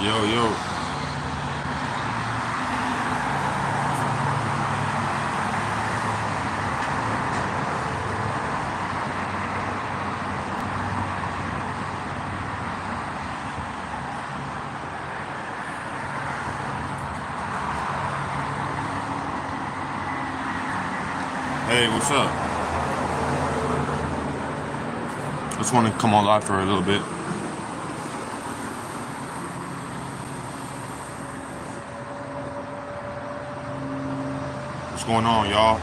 Yo, yo. Hey, what's up? Just want to come on live for a little bit. What's going on, y'all?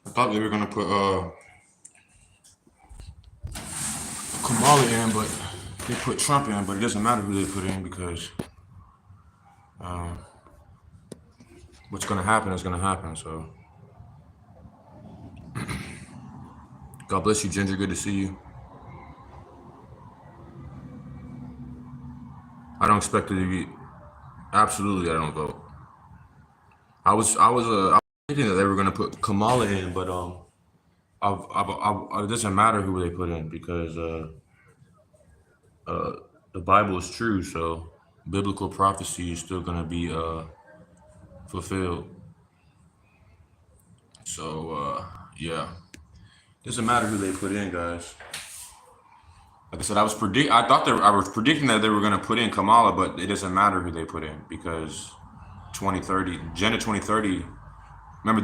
I thought they were gonna put Kamala in, but they put Trump in. But it doesn't matter who they put in because what's gonna happen is gonna happen. So, God bless you, Ginger. Good to see you. I don't expect it to be. Absolutely, I don't vote. I was thinking that they were gonna put Kamala in, but it doesn't matter who they put in because the Bible is true. So, biblical prophecy is still gonna be fulfilled. So yeah, doesn't matter who they put in, guys. Like I said, I thought I was predicting that they were gonna put in Kamala, but it doesn't matter who they put in because 2030, Agenda 2030. Remember,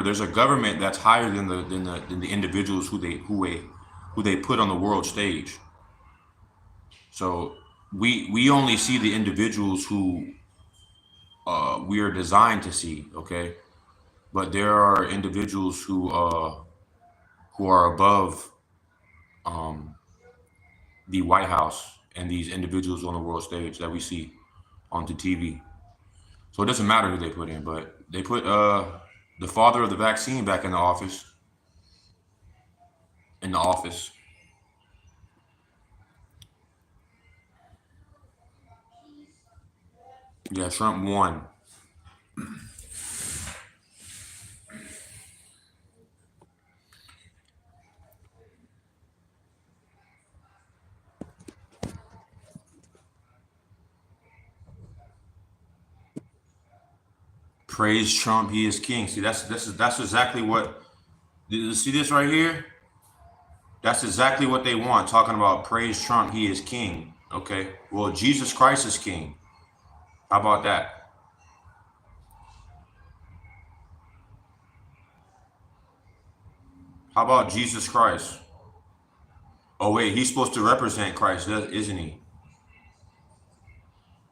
there's a government that's higher than the individuals who they put on the world stage. So we only see the individuals who we are designed to see. Okay, but there are individuals who are above the White House and these individuals on the world stage that we see on the TV. So it doesn't matter who they put in, but they put the father of the vaccine back in the office. In the office. Yeah, Trump won. Praise Trump, he is king. See, that's exactly what. You see this right here? That's exactly what they want. Talking about praise Trump, he is king. Okay. Well, Jesus Christ is king. How about that? How about Jesus Christ? Oh wait, he's supposed to represent Christ, isn't he?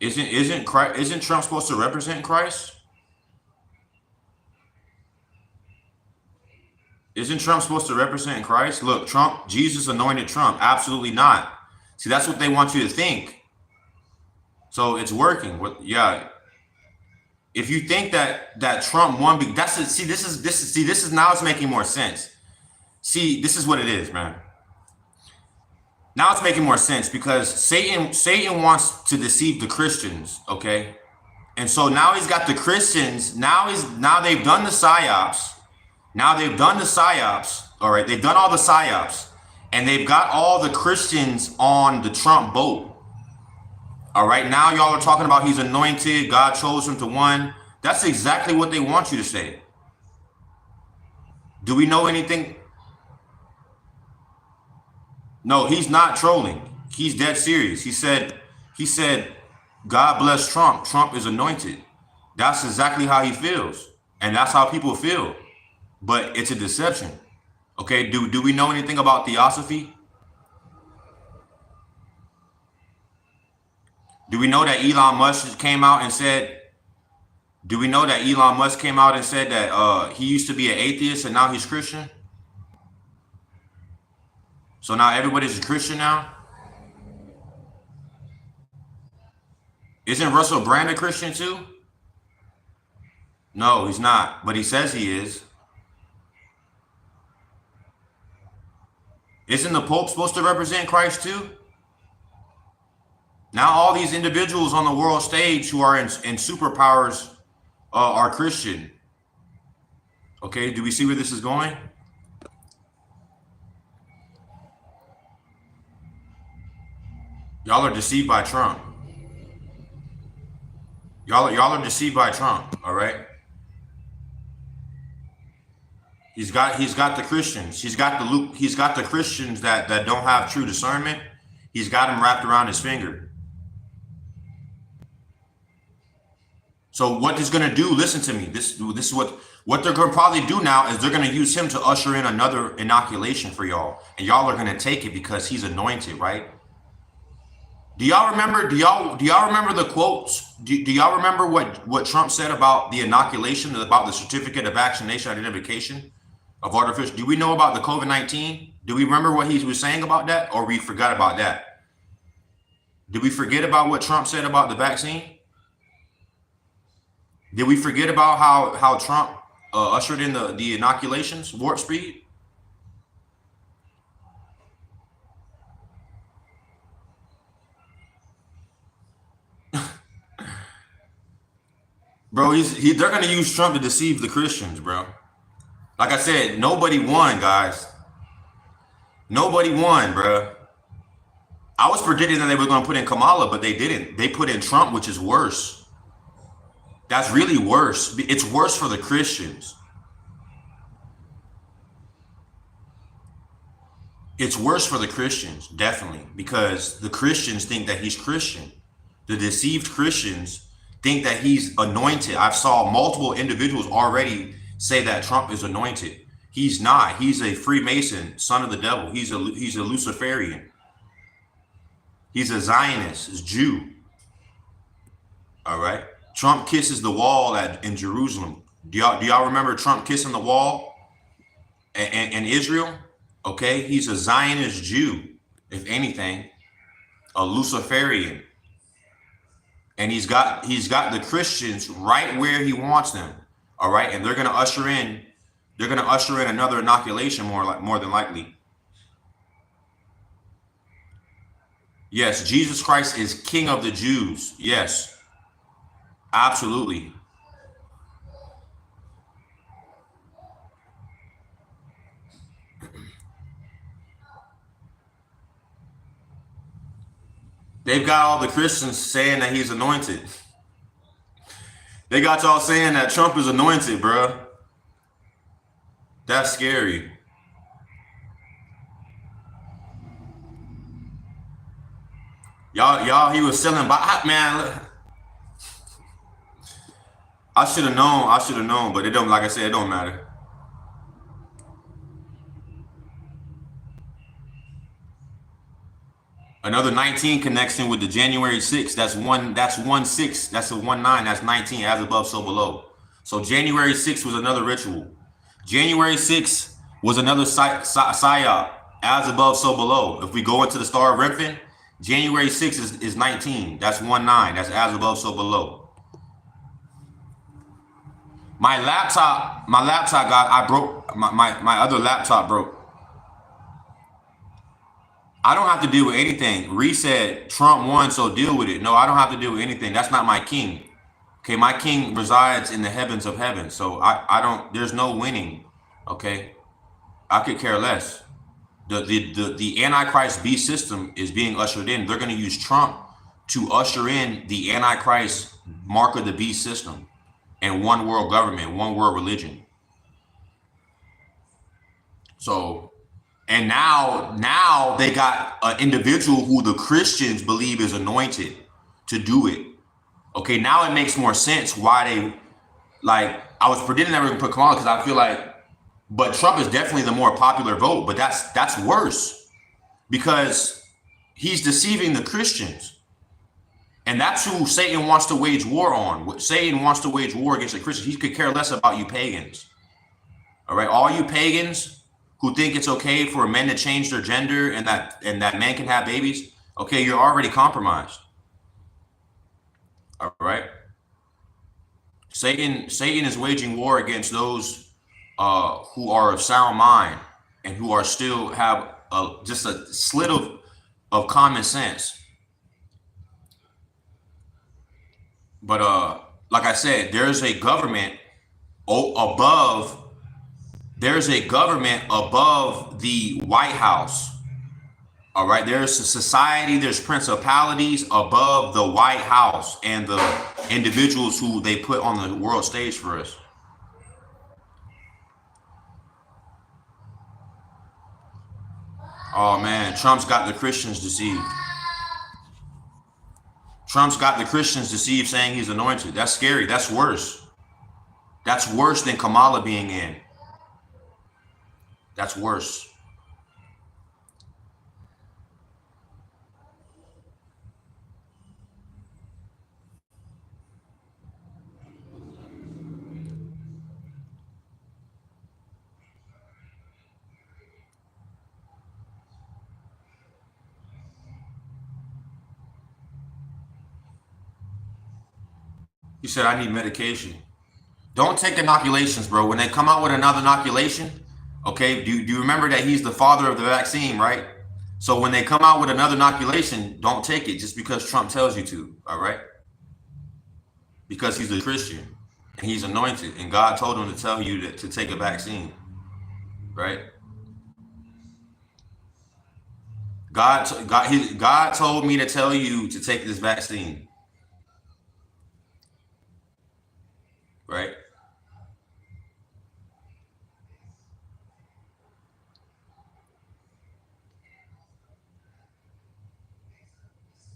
Isn't Trump supposed to represent Christ? Isn't Trump supposed to represent Christ? Look, Trump, Jesus anointed Trump. Absolutely not. See, that's what they want you to think. So it's working. Yeah. If you think that Trump won, this is now it's making more sense. See, this is what it is, man. Now it's making more sense because Satan wants to deceive the Christians, okay? And so now he's got the Christians. Now they've done the psyops. Now they've done the psyops. All right, they've done all the psyops, and they've got all the Christians on the Trump boat. All right, now y'all are talking about he's anointed. God chose him to win. That's exactly what they want you to say. Do we know anything? No, he's not trolling. He's dead serious. He said, God bless Trump. Trump is anointed. That's exactly how he feels. And that's how people feel. But it's a deception. Okay, do we know anything about Theosophy? Do we know that Elon Musk came out and said, do we know that Elon Musk came out and said that he used to be an atheist and now he's Christian? So now everybody's a Christian now? Isn't Russell Brand a Christian too? No, he's not, but he says he is. Isn't the Pope supposed to represent Christ too? Now all these individuals on the world stage who are in superpowers are Christian. Okay, do we see where this is going? Y'all are deceived by Trump. Y'all are deceived by Trump. All right. He's got the Christians. He's got the Christians that don't have true discernment. He's got them wrapped around his finger. So what he's going to do? Listen to me. This is what they're going to probably do now is they're going to use him to usher in another inoculation for y'all, and y'all are going to take it because he's anointed, right? Do y'all remember? Do y'all remember the quotes? Do y'all remember what Trump said about the inoculation, about the certificate of vaccination identification of artificial? Do we know about the COVID-19? Do we remember what he was saying about that, or we forgot about that? Did we forget about what Trump said about the vaccine? Did we forget about how Trump ushered in the inoculations, warp speed? Bro, they're going to use Trump to deceive the Christians, bro. Like I said, nobody won, guys. Nobody won, bro. I was predicting that they were going to put in Kamala, but they didn't. They put in Trump, which is worse. That's really worse. It's worse for the Christians. It's worse for the Christians, definitely, because the Christians think that he's Christian. The deceived Christians think that he's anointed. I've saw multiple individuals already say that Trump is anointed. He's not. He's a Freemason, son of the devil. He's a Luciferian. He's a Zionist, he's a Jew. All right. Trump kisses the wall in Jerusalem. Do y'all remember Trump kissing the wall in Israel? Okay, he's a Zionist Jew, if anything, a Luciferian. And he's got the Christians right where he wants them. All right, and they're gonna usher in another inoculation more than likely. Yes, Jesus Christ is King of the Jews. Yes, absolutely. They've got all the Christians saying that he's anointed. They got y'all saying that Trump is anointed, bro. That's scary. Y'all, he was selling man. I should have known, but it don't. Like I said, it don't matter. Another 19 connection with the January 6th. That's 1/6. That's a 1/9. That's 19. As above, so below. So January 6th was another ritual. January 6th was another psyop. As above, so below. If we go into the Star of Remphan, January 6th is 19. That's 1/9. That's as above, so below. My laptop I broke. My other laptop broke. I don't have to deal with anything. Reset, Trump won, so deal with it. No, I don't have to deal with anything. That's not my king. Okay, my king resides in the heavens of heaven. So I don't, there's no winning. Okay. I could care less. The Antichrist beast system is being ushered in. They're going to use Trump to usher in the Antichrist mark of the beast system and one world government, one world religion. So, and now they got an individual who the Christians believe is anointed to do it. Okay, now it makes more sense why they, like, I was predicting that we're gonna put Kamala because I feel like, but Trump is definitely the more popular vote, but that's worse because he's deceiving the Christians. And that's who Satan wants to wage war on. Satan wants to wage war against the Christians. He could care less about you pagans. All right, all you pagans who think it's okay for men to change their gender and that men can have babies, okay, you're already compromised. All right. Satan is waging war against those who are of sound mind and who are still have just a slit of common sense. But like I said, there's a government above. There's a government above the White House. All right, there's a society, there's principalities above the White House and the individuals who they put on the world stage for us. Oh man, Trump's got the Christians deceived. Trump's got the Christians deceived, saying he's anointed. That's scary. That's worse. That's worse than Kamala being in. That's worse. He said, I need medication. Don't take inoculations, bro. When they come out with another inoculation, okay, do you remember that he's the father of the vaccine, right? So when they come out with another inoculation, don't take it just because Trump tells you to, all right? Because he's a Christian and he's anointed and God told him to tell you to take a vaccine, right? God told me to tell you to take this vaccine, right?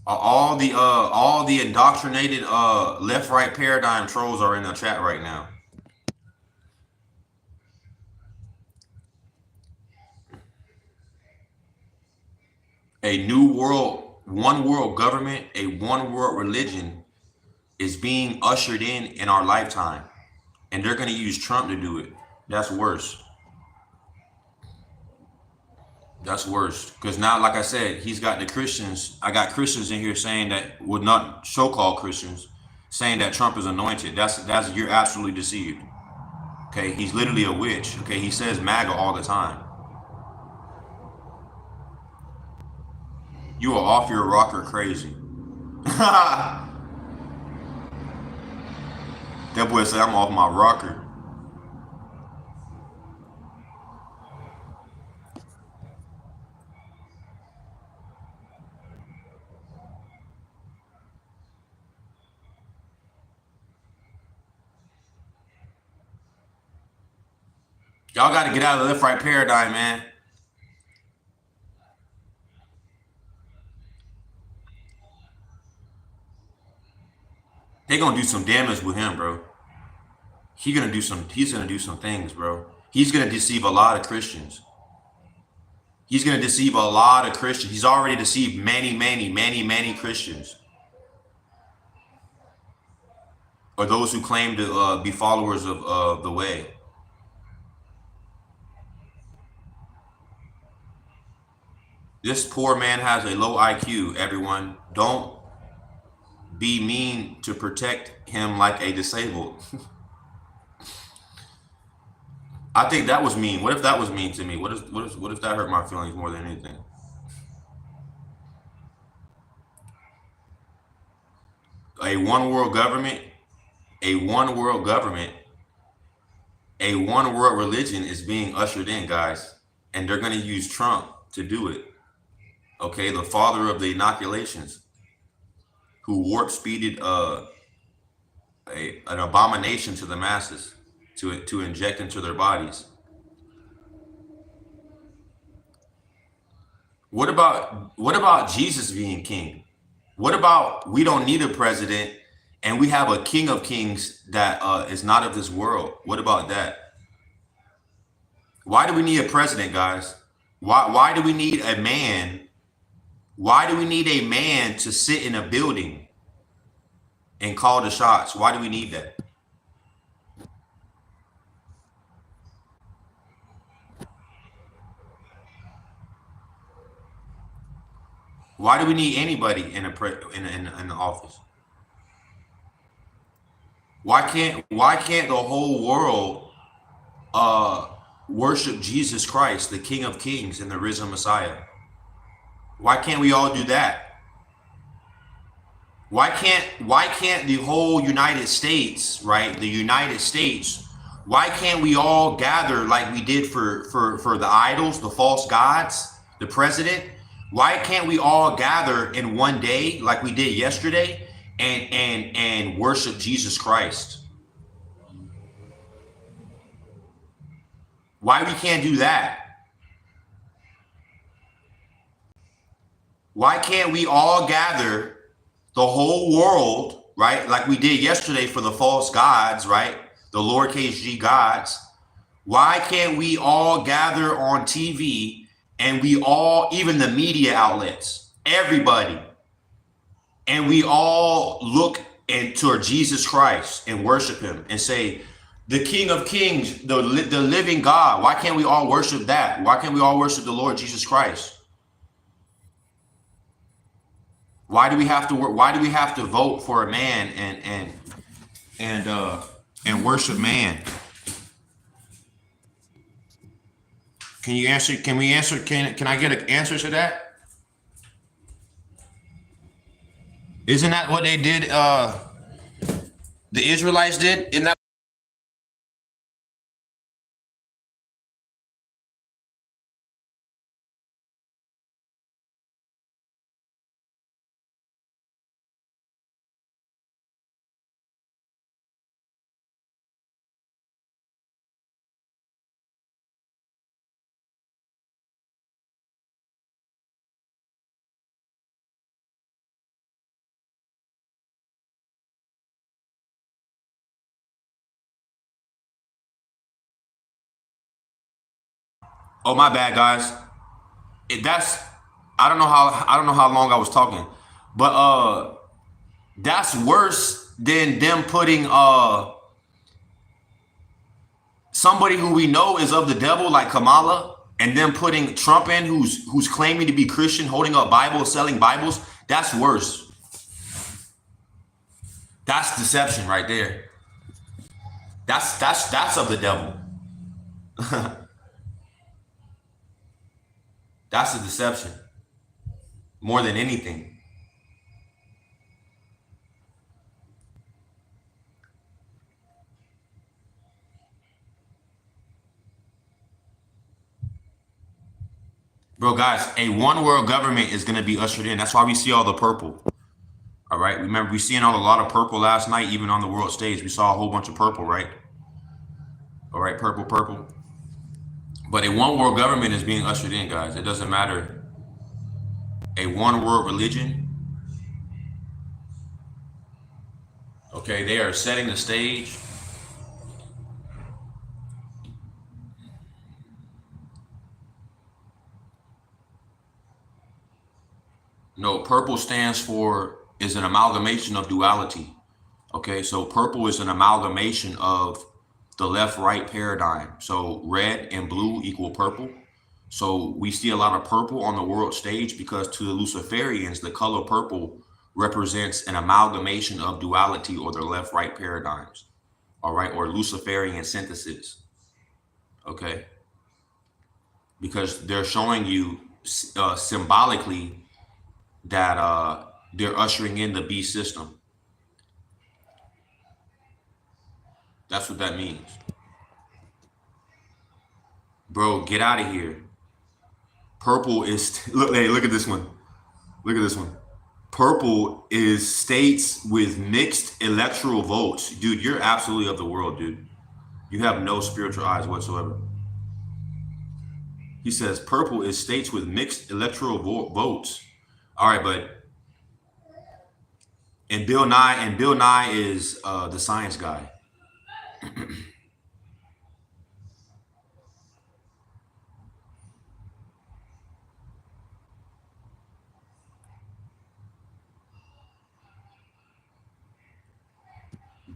All the indoctrinated left-right paradigm trolls are in the chat right now. A new world, one world government, a one world religion is being ushered in our lifetime, and they're going to use Trump to do it. That's worse. That's worse, because now, like I said, he's got the Christians. I got Christians in here saying that, would not so-called Christians, saying that Trump is anointed. That's you're absolutely deceived. Okay, he's literally a witch. Okay, he says MAGA all the time. You are off your rocker crazy. That boy said I'm off my rocker. Y'all got to get out of the left-right paradigm, man. They gonna do some damage with him, bro. He's gonna do some things, bro. He's gonna deceive a lot of Christians. He's gonna deceive a lot of Christians. He's already deceived many Christians, or those who claim to be followers of the way. This poor man has a low IQ, everyone. Don't be mean to protect him like a disabled. I think that was mean. What if that was mean to me? What if that hurt my feelings more than anything? A one world government, a one world government, a one world religion is being ushered in, guys. And they're going to use Trump to do it. Okay, the father of the inoculations, who warp-speeded an abomination to the masses to inject into their bodies. What about Jesus being king? What about we don't need a president and we have a king of kings that is not of this world? What about that? Why do we need a president, guys? Why do we need a man? Why do we need a man to sit in a building and call the shots? Why do we need that? Why do we need anybody in the office? Why can't the whole world worship Jesus Christ, the King of Kings and the risen Messiah? Why can't we all do that? Why can't the whole United States, right? The United States, why can't we all gather like we did for the idols, the false gods, the president? Why can't we all gather in one day like we did yesterday and worship Jesus Christ? Why we can't do that? Why can't we all gather the whole world, right? Like we did yesterday for the false gods, right? The lowercase g gods. Why can't we all gather on TV and we all, even the media outlets, everybody, and we all look toward Jesus Christ and worship him and say, the King of Kings, the living God. Why can't we all worship that? Why can't we all worship the Lord Jesus Christ? Why do we have to work? Why do we have to vote for a man and worship man? Can you answer? Can we answer? Can I get an answer to that? Isn't that what they did? The Israelites did. Isn't that? Oh, my bad, guys. That's I don't know how long I was talking, but that's worse than them putting somebody who we know is of the devil, like Kamala, and then putting Trump in, who's claiming to be Christian, holding up Bibles, selling Bibles. That's worse. That's deception right there. That's of the devil. That's a deception more than anything. Bro, guys, a one world government is going to be ushered in. That's why we see all the purple. All right. Remember, we seen a lot of purple last night, even on the world stage. We saw a whole bunch of purple, right? All right. Purple, purple. But a one world government is being ushered in, guys. It doesn't matter. A one world religion. Okay. They are setting the stage. No, purple stands for, is an amalgamation of duality. Okay. So purple is an amalgamation of the left-right paradigm. So red and blue equal purple. So we see a lot of purple on the world stage because to the Luciferians, the color purple represents an amalgamation of duality or the left-right paradigms. All right. Or Luciferian synthesis. Okay. Because they're showing you symbolically that they're ushering in the beast system. That's what that means. Bro, get out of here. Purple is look. Hey, look at this one. Look at this one. Purple is states with mixed electoral votes. Dude, you're absolutely of the world, dude. You have no spiritual eyes whatsoever. He says purple is states with mixed electoral votes. All right, but and Bill Nye is the science guy.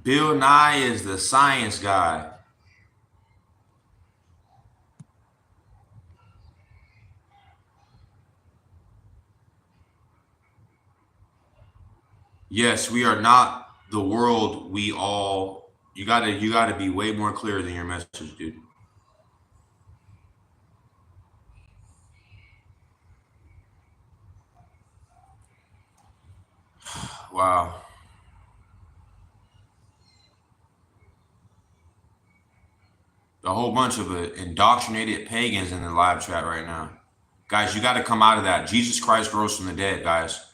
Bill Nye is the science guy. Yes, we are not the world. We all. You gotta be way more clear than your message, dude. Wow. A whole bunch of indoctrinated pagans in the live chat right now. Guys, you got to come out of that. Jesus Christ rose from the dead, guys.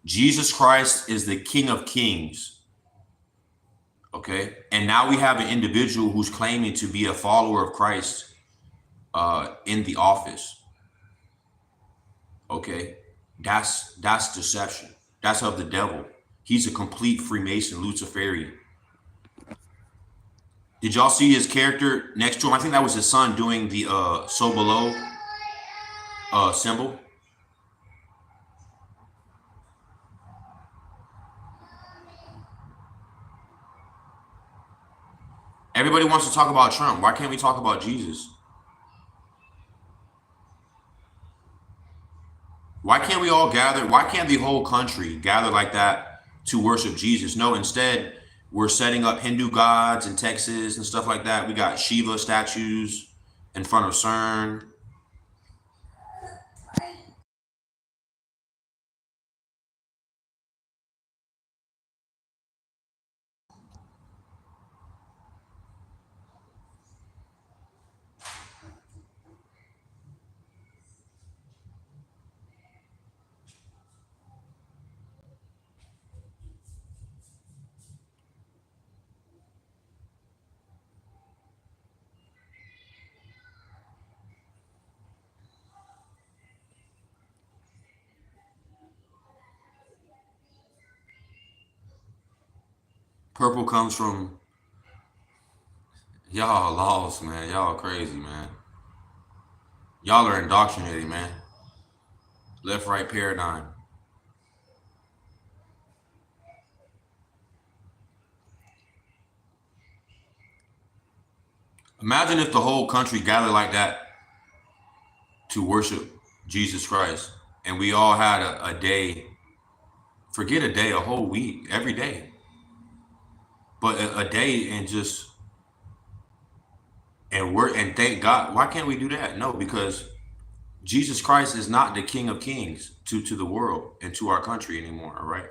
Jesus Christ is the King of Kings. Okay? And now we have an individual who's claiming to be a follower of Christ in the office. Okay? That's deception. That's of the devil. He's a complete Freemason, Luciferian. Did y'all see his character next to him? I think that was his son doing the so below symbol. Everybody wants to talk about Trump. Why can't we talk about Jesus? Why can't we all gather? Why can't the whole country gather like that to worship Jesus? No, instead, we're setting up Hindu gods in Texas and stuff like that. We got Shiva statues in front of CERN. Purple comes from y'all lost, man. Y'all crazy, man. Y'all are indoctrinated, man. Left right paradigm. Imagine if the whole country gathered like that to worship Jesus Christ, and we all had a day. Forget a day, a whole week, every day. But a day and just and thank God. Why can't we do that? No, because Jesus Christ is not the King of Kings to the world and to our country anymore. All right,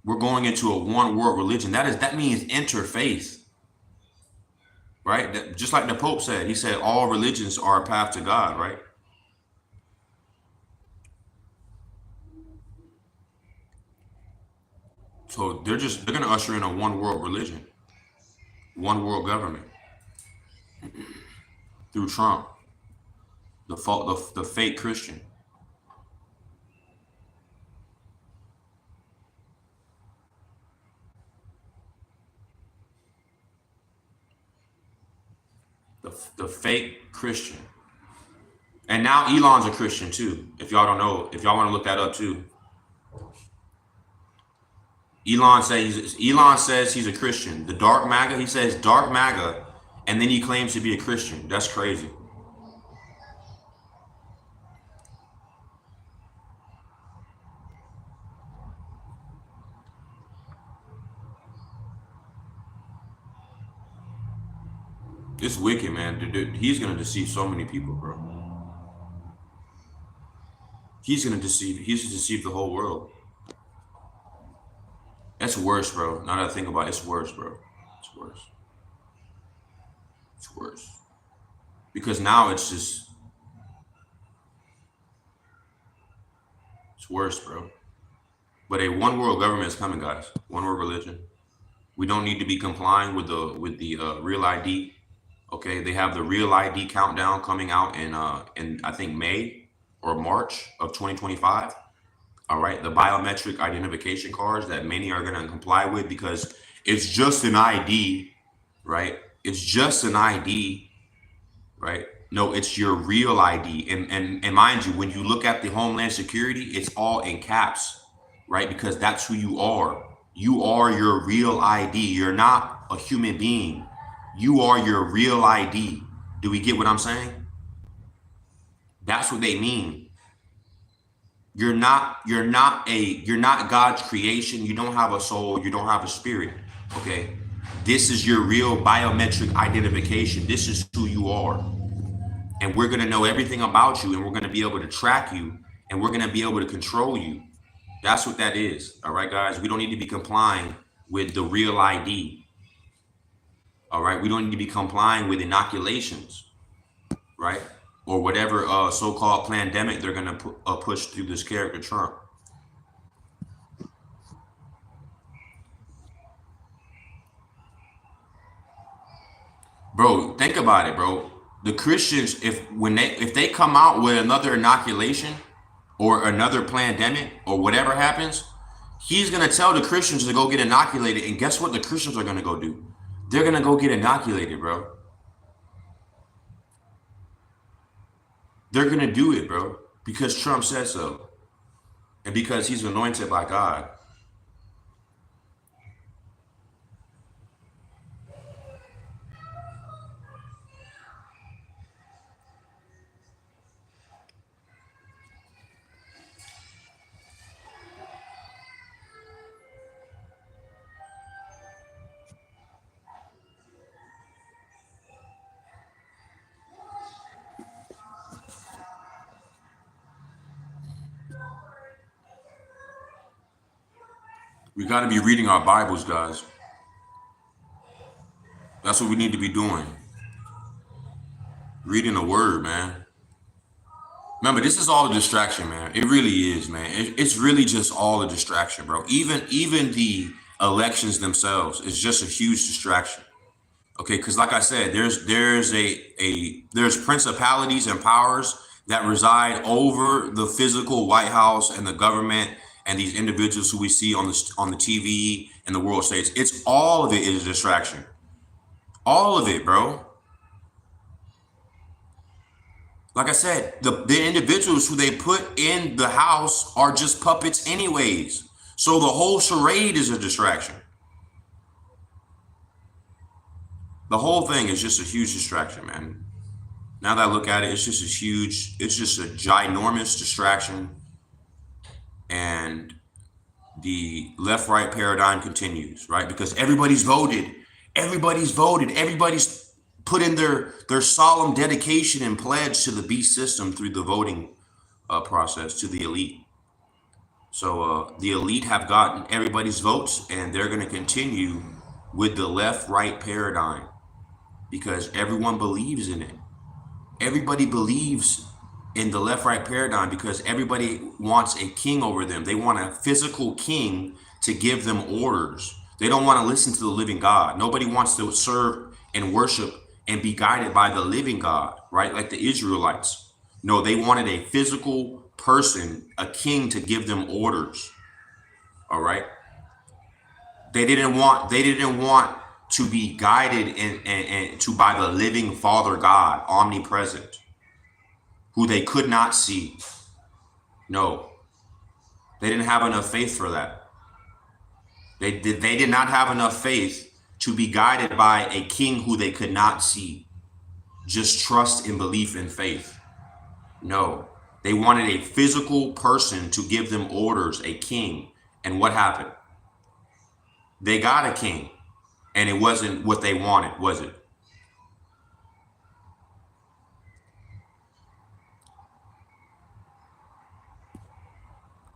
we're going into a one world religion. That means interfaith, right? Just like the Pope said, he said all religions are a path to God, right? So they're going to usher in a one world religion, one world government through Trump, the fake Christian. The fake Christian. And now Elon's a Christian too. If y'all don't know, if y'all want to look that up too. Elon says he's a Christian. The dark MAGA, he says dark MAGA, and then he claims to be a Christian. That's crazy. It's wicked, man. He's gonna deceive so many people, bro. He's gonna deceive the whole world. That's worse, bro. Now that I think about it, it's worse, bro. It's worse. It's worse. Because now it's worse, bro. But a one world government is coming, guys. One world religion. We don't need to be complying with the real ID. Okay, they have the real ID countdown coming out in I think May or March of 2025. All right, the biometric identification cards that many are going to comply with because it's just an ID, right? It's just an ID, right? No, it's your real ID. And mind you, when you look at the Homeland Security, it's all in caps, right? Because that's who you are. You are your real ID. You're not a human being. You are your real ID. Do we get what I'm saying? That's what they mean. You're not God's creation. You don't have a soul. You don't have a spirit. Okay. This is your real biometric identification. This is who you are. And we're going to know everything about you, and we're going to be able to track you, and we're going to be able to control you. That's what that is. All right, guys. We don't need to be complying with the real ID. All right. We don't need to be complying with inoculations, right? Or whatever so-called pandemic they're gonna push through this character Trump. Bro, think about it, bro. The Christians, if they come out with another inoculation or another pandemic or whatever happens, he's gonna tell the Christians to go get inoculated. And guess what the Christians are gonna go do? They're gonna go get inoculated, bro. They're gonna do it, bro, because Trump said so. And because he's anointed by God. We gotta be reading our Bibles, guys. That's what we need to be doing. Reading the word, man. Remember, this is all a distraction, man. It really is, man. It's really just all a distraction, bro. Even the elections themselves is just a huge distraction. Okay, because like I said, there's principalities and powers that reside over the physical White House and the government and these individuals who we see on the TV and the world stage. It's all of it is a distraction. All of it, bro. Like I said, the individuals who they put in the house are just puppets anyways. So the whole charade is a distraction. The whole thing is just a huge distraction, man. Now that I look at it, it's just a ginormous distraction. And the left-right paradigm continues, right? Because everybody's voted, everybody's put in their solemn dedication and pledge to the beast system through the voting process to the elite. So the elite have gotten everybody's votes, and they're going to continue with the left-right paradigm because everyone believes in it. Everybody believes in the left-right paradigm because everybody wants a king over them. They want a physical king to give them orders. They don't want to listen to the living God. Nobody wants to serve and worship and be guided by the living God, right? Like the Israelites. No, they wanted a physical person, a king to give them orders. All right. They didn't want to be guided and to by the living Father God, omnipresent, who they could not see. No, they didn't have enough faith for that. They did not have enough faith to be guided by a king who they could not see. Just trust and belief and faith. No, they wanted a physical person to give them orders, a king. And what happened? They got a king, and it wasn't what they wanted, was it?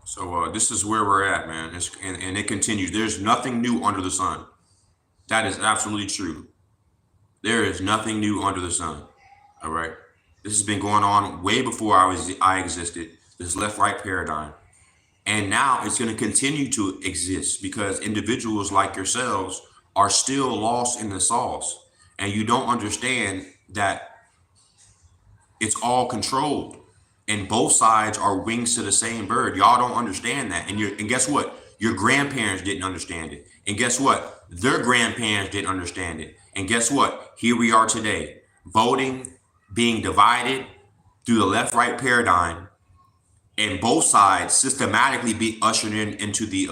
So this is where we're at, man. And it continues. There's nothing new under the sun. That is absolutely true. There is nothing new under the sun. All right. This has been going on way before I existed. This left-right paradigm. And now it's going to continue to exist because individuals like yourselves are still lost in the sauce. And you don't understand that it's all controlled. And both sides are wings to the same bird. Y'all don't understand that. And guess what? Your grandparents didn't understand it. And guess what? Their grandparents didn't understand it. And guess what? Here we are today, voting, being divided through the left-right paradigm, and both sides systematically be ushered into the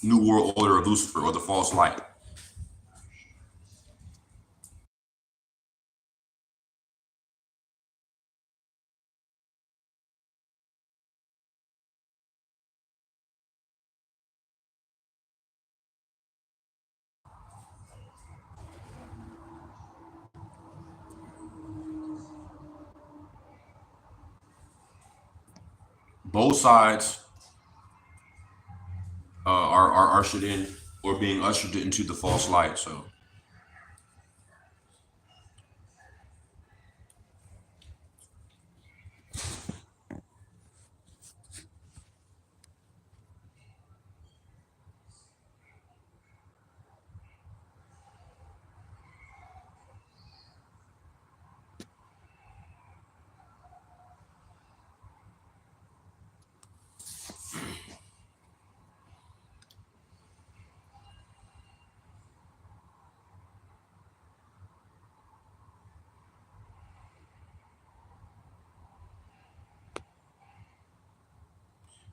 new world order of Lucifer or the false light. Both sides are ushered in or being ushered into the false light. So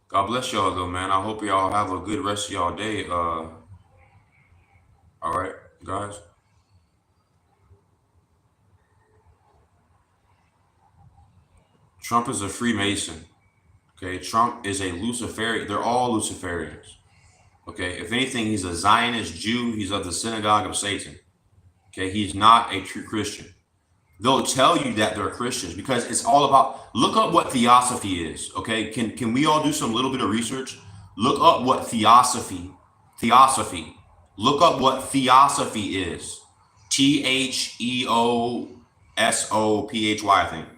God bless y'all though, man. I hope y'all have a good rest of y'all day. All right, guys. Trump is a Freemason. Okay, Trump is a Luciferian. They're all Luciferians. Okay, if anything, he's a Zionist Jew. He's of the synagogue of Satan. Okay, he's not a true Christian. They'll tell you that they're Christians because it's all about. Look up what Theosophy is. Okay, can we all do some little bit of research? Look up what Theosophy. Look up what Theosophy is. Theosophy. I think.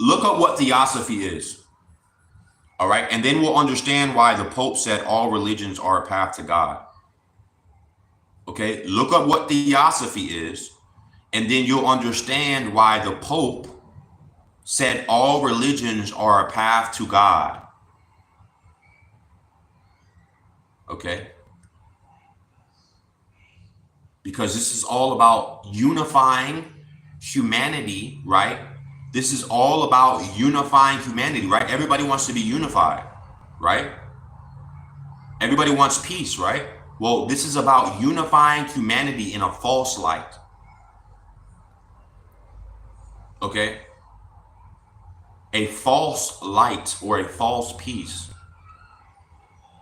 Look up what Theosophy is. All right, and then we'll understand why the Pope said all religions are a path to God. Okay, look up what Theosophy is, and then you'll understand why the Pope said all religions are a path to God. Okay, because this is all about unifying humanity, right? This is all about unifying humanity, right? Everybody wants to be unified, right? Everybody wants peace, right? Well, this is about unifying humanity in a false light. Okay? A false light or a false peace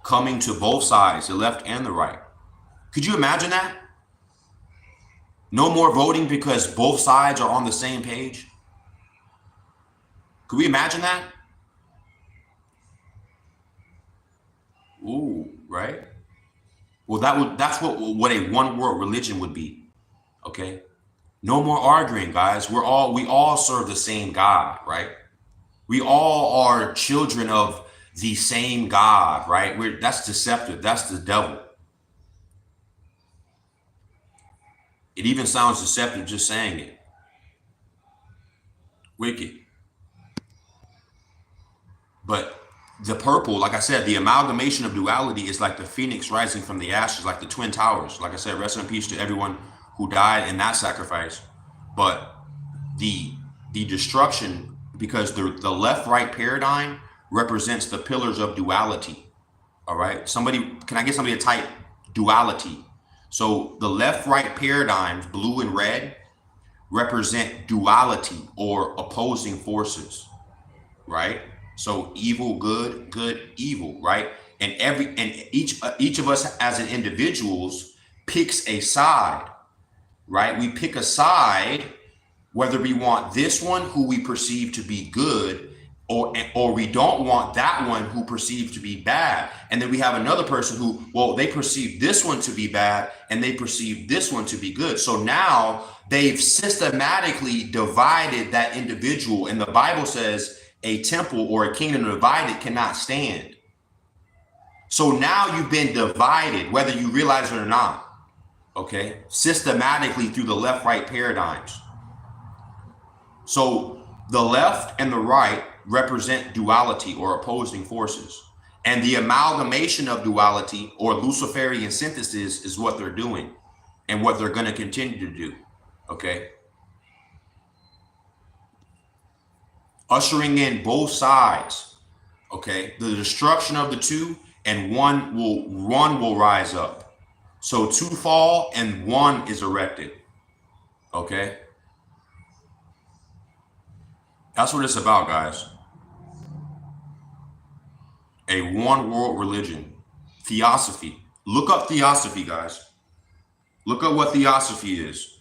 coming to both sides, the left and the right. Could you imagine that? No more voting because both sides are on the same page. Could we imagine that? Ooh, right? Well, that's what a one world religion would be. Okay? No more arguing, guys. We all serve the same God, right? We all are children of the same God, right? That's deceptive. That's the devil. It even sounds deceptive just saying it. Wicked. But the purple, like I said, the amalgamation of duality is like the phoenix rising from the ashes, like the twin towers. Like I said, rest in peace to everyone who died in that sacrifice. But the destruction, because the left-right paradigm represents the pillars of duality. All right. Can I get somebody to type duality? So the left-right paradigms, blue and red, represent duality or opposing forces, right? So evil, good, good, evil, right? And each of us as an individuals picks a side, right? We pick a side, whether we want this one who we perceive to be good, or we don't want that one who perceived to be bad. And then we have another person who, well, they perceive this one to be bad and they perceive this one to be good. So now they've systematically divided that individual. And the Bible says a temple or a kingdom divided cannot stand. So now you've been divided, whether you realize it or not, okay? Systematically through the left-right paradigms. So the left and the right represent duality or opposing forces. And the amalgamation of duality or Luciferian synthesis is what they're doing and what they're going to continue to do. Okay. Ushering in both sides. Okay. The destruction of the two, and one will rise up. So two fall and one is erected. Okay. That's what it's about, guys. A one world religion. Theosophy. Look up Theosophy, guys. Look up what Theosophy is.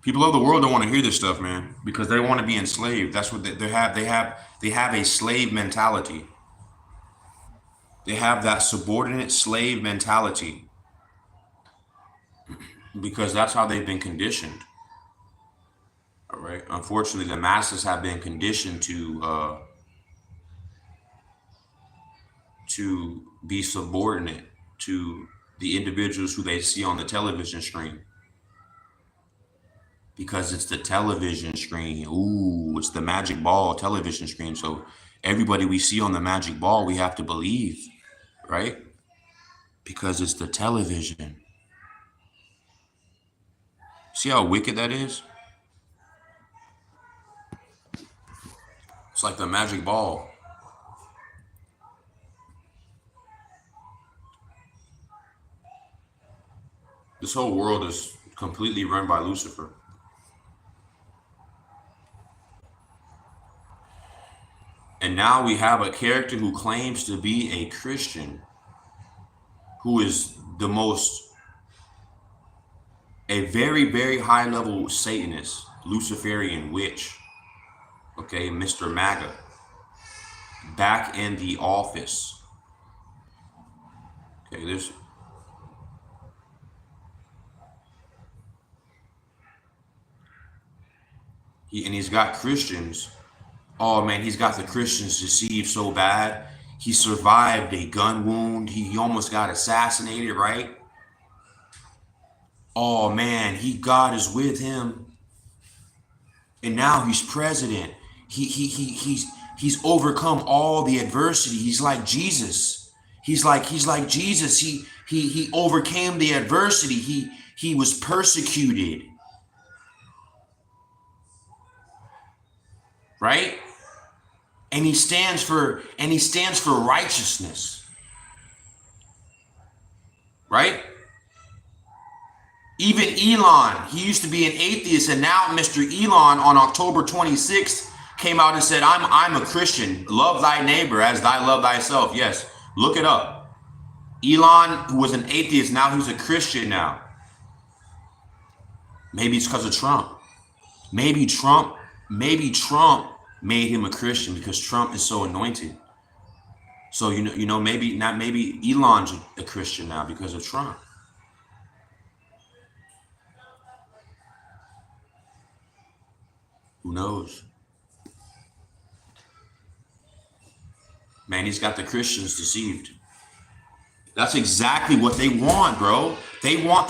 People of the world don't want to hear this stuff, man, because they want to be enslaved. That's what they have. They have a slave mentality. They have that subordinate slave mentality because that's how they've been conditioned. All right. Unfortunately, the masses have been conditioned to be subordinate to the individuals who they see on the television screen. Because it's the television screen. Ooh, it's the magic ball television screen. So everybody we see on the magic ball, we have to believe, right? Because it's the television. See how wicked that is? It's like the magic ball. This whole world is completely run by Lucifer. And now we have a character who claims to be a Christian, who is a very, very high level Satanist, Luciferian witch. Okay, Mr. MAGA, back in the office. Okay, and he's got Christians. Oh man, he's got the Christians deceived so bad. He survived a gun wound. He almost got assassinated, right? Oh man, God is with him. And now he's president. He's overcome all the adversity. He's like Jesus. He's like Jesus. He overcame the adversity. He was persecuted. Right? And he stands for righteousness. Right? Even Elon, he used to be an atheist, and now Mr. Elon on October 26th came out and said, I'm a Christian. Love thy neighbor as thy love thyself. Yes, look it up. Elon, who was an atheist, now he's a Christian now. Maybe it's because of Trump. Maybe Trump made him a Christian because Trump is so anointed. So maybe Elon's a Christian now because of Trump. Who knows? Man, he's got the Christians deceived. That's exactly what they want, bro. They want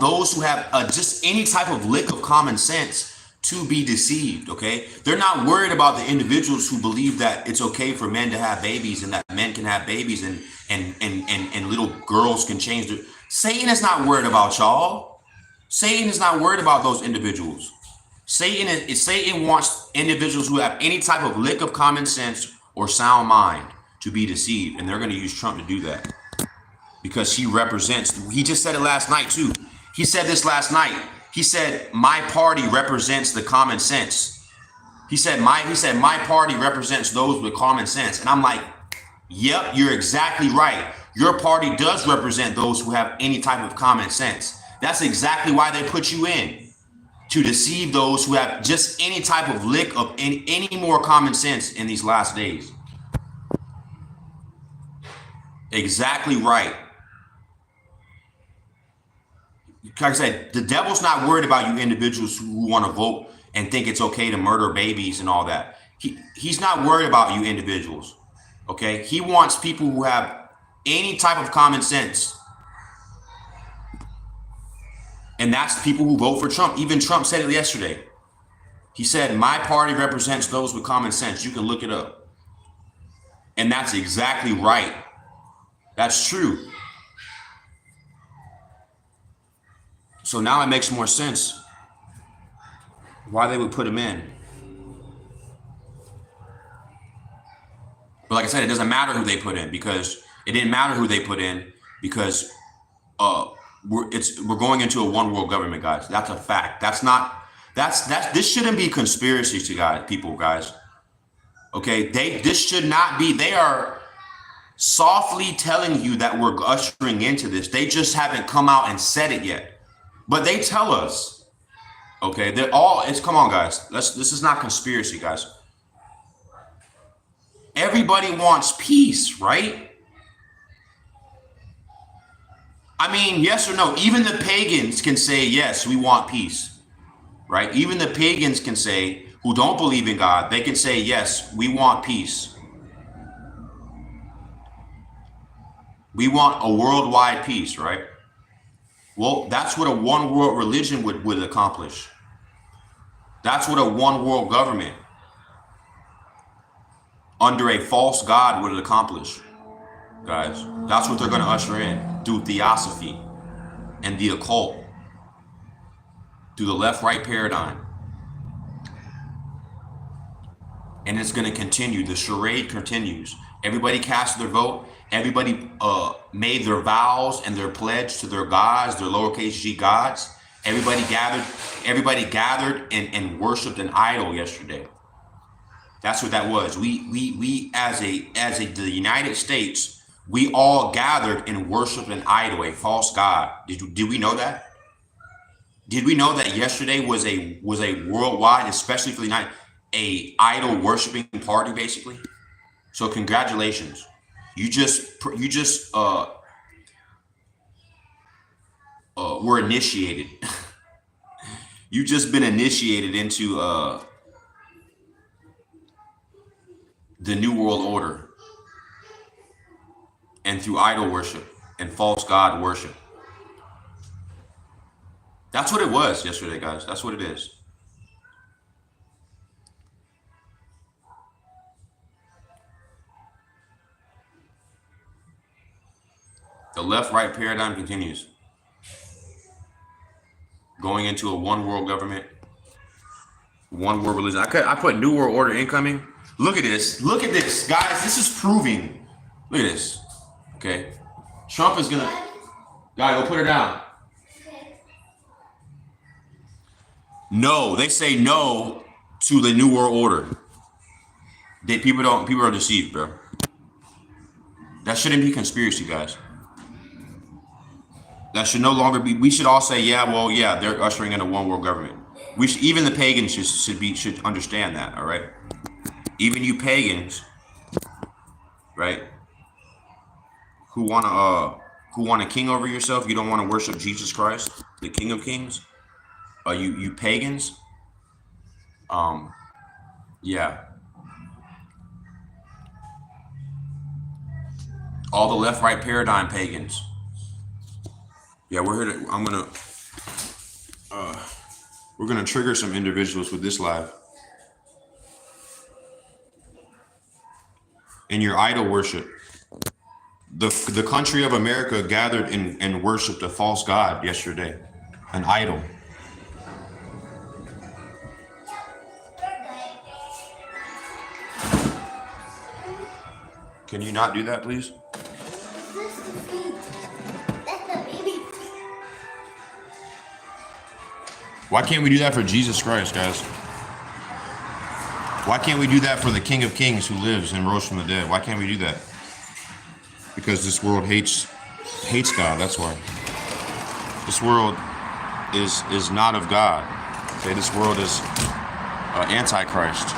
those who have just any type of lick of common sense to be deceived, okay? They're not worried about the individuals who believe that it's okay for men to have babies and that men can have babies and little girls can change their... Satan is not worried about y'all. Satan is not worried about those individuals. Satan wants individuals who have any type of lick of common sense or sound mind to be deceived, and they're going to use Trump to do that because he just said it last night too. He said this last night. He said, my party represents the common sense. He said, my party represents those with common sense. And I'm like, yep, you're exactly right. Your party does represent those who have any type of common sense. That's exactly why they put you in. To deceive those who have just any type of lick of any more common sense in these last days. Exactly right. Like I said, the devil's not worried about you individuals who want to vote and think it's okay to murder babies and all that. He's not worried about you individuals. Okay? He wants people who have any type of common sense. And that's people who vote for Trump. Even Trump said it yesterday. He said, my party represents those with common sense. You can look it up. And that's exactly right. That's true. So now it makes more sense why they would put him in. But like I said, it doesn't matter who they put in because it didn't matter who they put in because we're going into a one world government, guys. That's a fact. This shouldn't be conspiracy to people, guys. Okay, this should not be. They are softly telling you that we're ushering into this. They just haven't come out and said it yet. But they tell us. Okay, they're all. It's come on, guys. This is not conspiracy, guys. Everybody wants peace, right? I mean, yes or no? Even the pagans can say, yes, we want peace, right? Even the pagans can say, who don't believe in God, they can say, yes, we want peace. We want a worldwide peace, right? Well, that's what a one world religion would accomplish. That's what a one world government under a false God would accomplish, guys. That's what they're going to usher in through Theosophy and the occult, through the left-right paradigm. And it's going to continue. The charade continues. Everybody cast their vote. Everybody made their vows and their pledge to their gods, their lowercase g gods. Everybody gathered and worshipped an idol yesterday. That's what that was. We as the United States, we all gathered and worshipped an idol, a false god. Did we know that? Did we know that yesterday was a worldwide, especially for the United, a idol worshiping party, basically? So congratulations, you just were initiated. You just been initiated into the New World Order, and through idol worship and false god worship. That's what it was yesterday, guys. That's what it is. The left-right paradigm continues, going into a one world government, one world religion. I put New World Order incoming. Look at this. Look at this, guys. This is proving. Look at this. Okay, Trump is gonna. Guy, go put her down. No, they say no to the New World Order. People are deceived, bro. That shouldn't be conspiracy, guys. That should no longer be. We should all say, yeah, well, yeah, they're ushering in a one world government. Even the pagans should understand that. All right, even you pagans, right? Who want a king over yourself? You don't want to worship Jesus Christ, the King of Kings. You pagans. Yeah. All the left-right paradigm pagans. Yeah, we're here to. We're gonna trigger some individuals with this live. In your idol worship, the country of America gathered and worshipped a false god yesterday, an idol. Can you not do that, please? Why can't we do that for Jesus Christ, guys? Why can't we do that for the King of Kings who lives and rose from the dead? Why can't we do that? Because this world hates God. That's why. This world is not of God. Okay, this world is antichrist.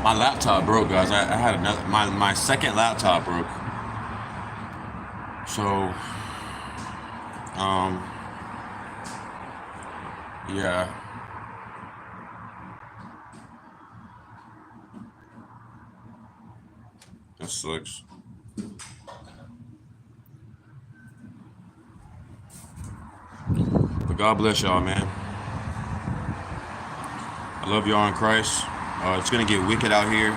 My laptop broke, guys. I had another. My second laptop broke. So, yeah. That sucks. But God bless y'all, man. I love y'all in Christ. It's gonna get wicked out here.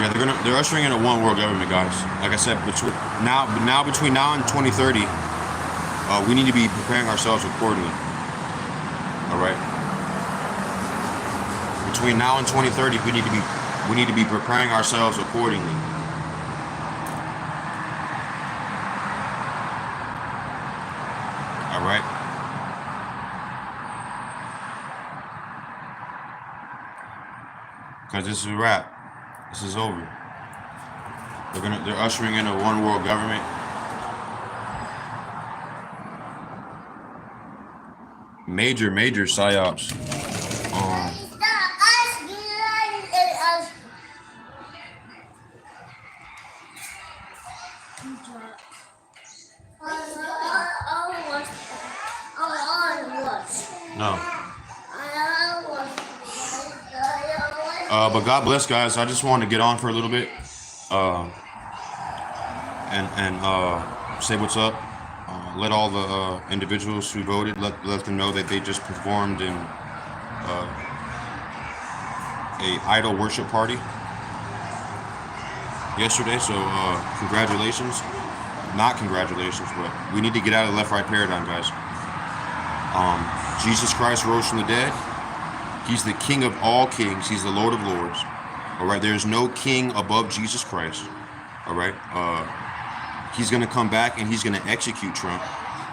Yeah, they're ushering in a one world government, guys. Like I said, between now and 2030, we need to be preparing ourselves accordingly. All right. Between now and 2030, we need to be preparing ourselves accordingly. All right. Because this is a wrap. This is over. They're ushering in a one world government. Major psyops. No. But God bless, guys. I just wanted to get on for a little bit, and say what's up. Let all the individuals who voted let them know that they just performed in a idol worship party yesterday. So congratulations. Not congratulations, but we need to get out of the left-right paradigm, guys. Jesus Christ rose from the dead. He's the King of all kings. He's the Lord of lords. All right. There's no king above Jesus Christ. All right. He's going to come back and he's going to execute Trump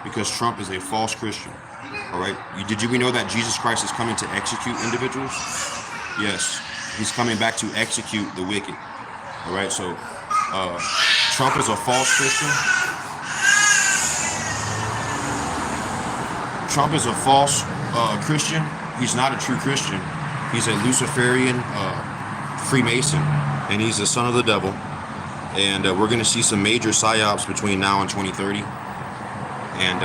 because Trump is a false Christian. All right. Did we know that Jesus Christ is coming to execute individuals? Yes. He's coming back to execute the wicked. All right. So Trump is a false Christian. Trump is a false Christian. He's not a true Christian. He's a Luciferian Freemason, and he's the son of the devil. And we're going to see some major psyops between now and 2030. And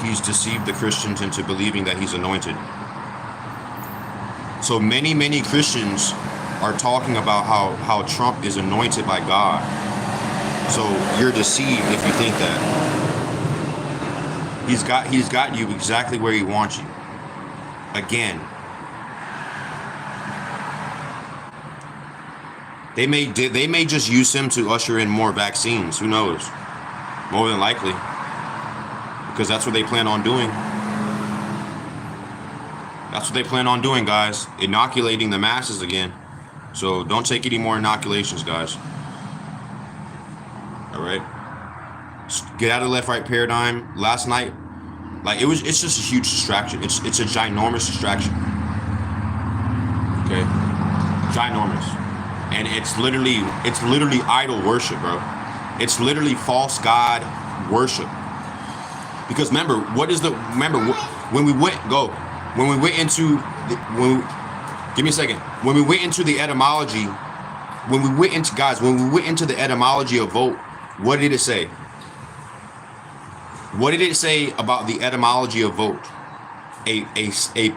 he's deceived the Christians into believing that he's anointed. So many Christians are talking about how Trump is anointed by God. So you're deceived if you think that. He's got you exactly where he wants you. Again. They may just use him to usher in more vaccines. Who knows? More than likely. Because that's what they plan on doing. That's what they plan on doing, guys. Inoculating the masses again. So don't take any more inoculations, guys. All right. Get out of the left-right paradigm. Last night, it's just a huge distraction. It's a ginormous distraction. Okay, ginormous, and it's literally idol worship, bro. It's literally false god worship. Because remember, when we went into the etymology, when we went into the etymology of vote, what did it say? What did it say about the etymology of vote? A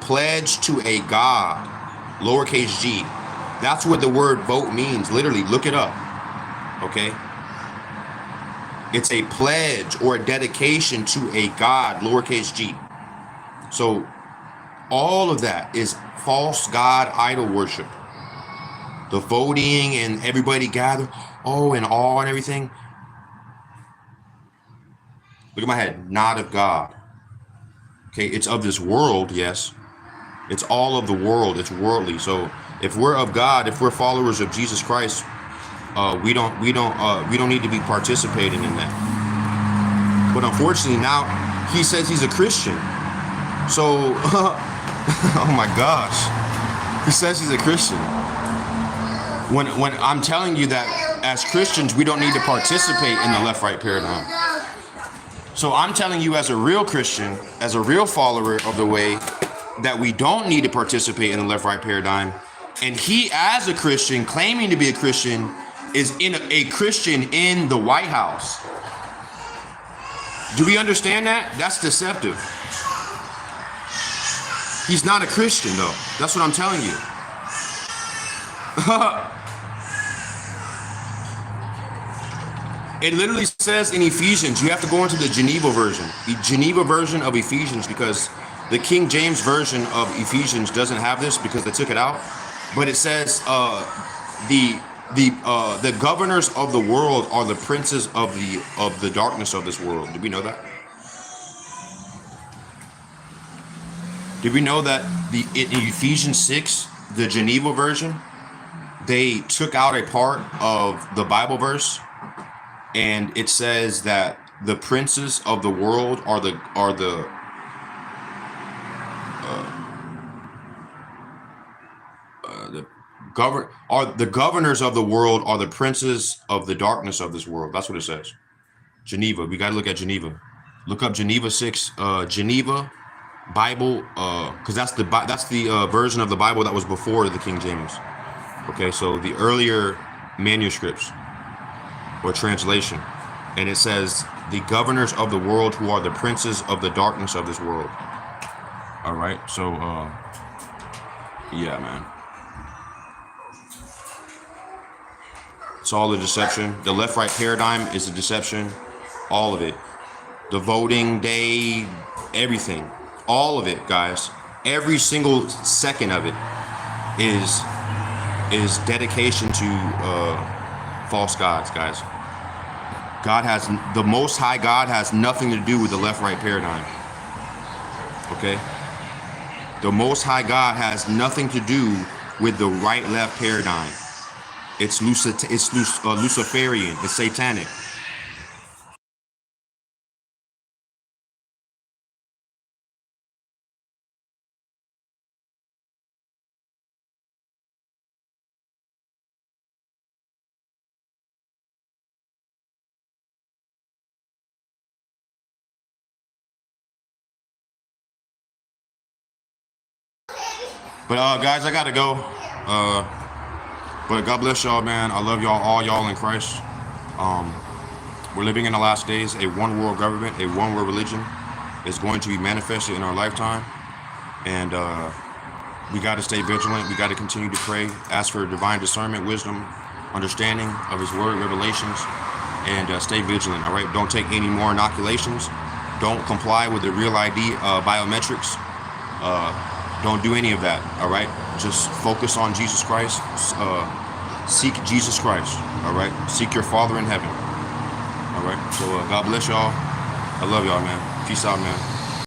pledge to a god, lowercase g. That's what the word vote means. Literally, look it up. Okay? It's a pledge or a dedication to a god, lowercase g. So all of that is false god idol worship. The voting and everybody gather, and all and everything. Look at my head, not of God. Okay, it's of this world, yes. It's all of the world, it's worldly. So if we're of God, if we're followers of Jesus Christ, we don't need to be participating in that. But unfortunately now he says he's a Christian. So oh my gosh. He says he's a Christian. When I'm telling you that as Christians we don't need to participate in the left-right paradigm. So I'm telling you as a real Christian, as a real follower of the way, that we don't need to participate in the left-right paradigm. And he, as a Christian, claiming to be a Christian, is a Christian in the White House. Do we understand that? That's deceptive. He's not a Christian, though. That's what I'm telling you. It literally says in Ephesians, you have to go into the Geneva version of Ephesians, because the King James version of Ephesians doesn't have this because they took it out. But it says the The governors of the world are the princes of the darkness of this world. Did we know that? Did we know that in Ephesians 6, the Geneva version, they took out a part of the Bible verse, and it says that the princes of the world are the governors of the world are the princes of the darkness of this world. That's what it says. Geneva. We got to look at Geneva. Look up Geneva 6, Geneva Bible, because that's the version of the Bible that was before the King James. Okay, so the earlier manuscripts or translation, and it says the governors of the world who are the princes of the darkness of this world. All right, so yeah, man. It's all a deception. The left-right paradigm is a deception. All of it. The voting day, everything. All of it, guys. Every single second of it is dedication to false gods, guys. The Most High God has nothing to do with the left-right paradigm. Okay? The Most High God has nothing to do with the right-left paradigm. It's Luciferian. It's satanic. But guys, I gotta go. But God bless y'all, man. I love y'all, all y'all in Christ. We're living in the last days. A one world government, a one world religion is going to be manifested in our lifetime. And we got to stay vigilant. We got to continue to pray, ask for divine discernment, wisdom, understanding of his word, revelations, and stay vigilant. All right. Don't take any more inoculations. Don't comply with the real ID biometrics. Don't do any of that. All right. Just focus on Jesus Christ. Seek Jesus Christ. All right. Seek your Father in heaven. All right. So God bless y'all. I love y'all, man. Peace out, man.